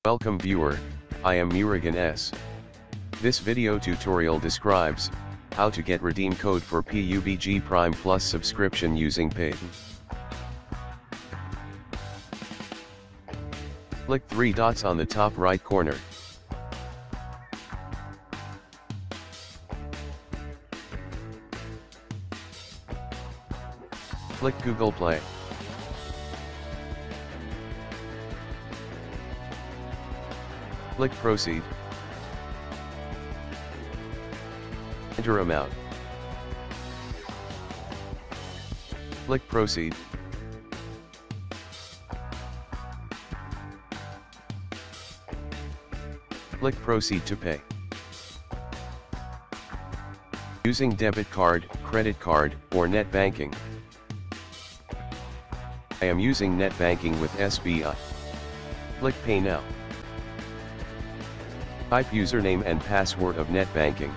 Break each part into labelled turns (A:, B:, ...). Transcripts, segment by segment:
A: Welcome viewer, I am Murugan S. This video tutorial describes how to get redeem code for PUBG Prime Plus subscription using Pay. Click 3 dots on the top right corner. Click Google Play. Click Proceed. Enter amount. Click Proceed. Click Proceed to pay. Using debit card, credit card, or net banking. I am using net banking with SBI. Click Pay Now. Type username and password of net banking.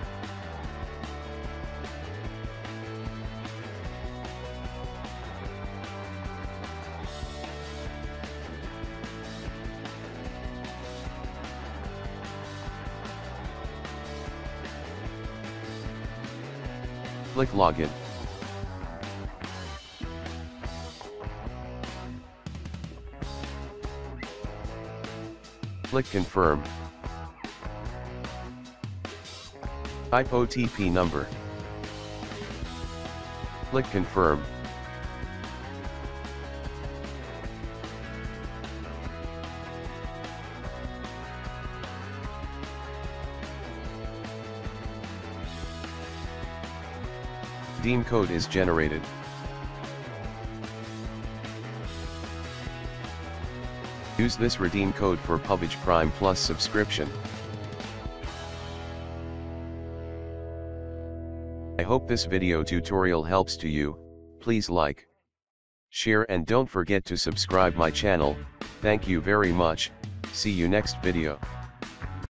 A: Click Login. Click Confirm. Type OTP number. Click Confirm. Redeem code is generated. Use this redeem code for PUBG Prime Plus subscription. I hope this video tutorial helps to you. Please like, share and don't forget to subscribe my channel. Thank you very much. See you next video.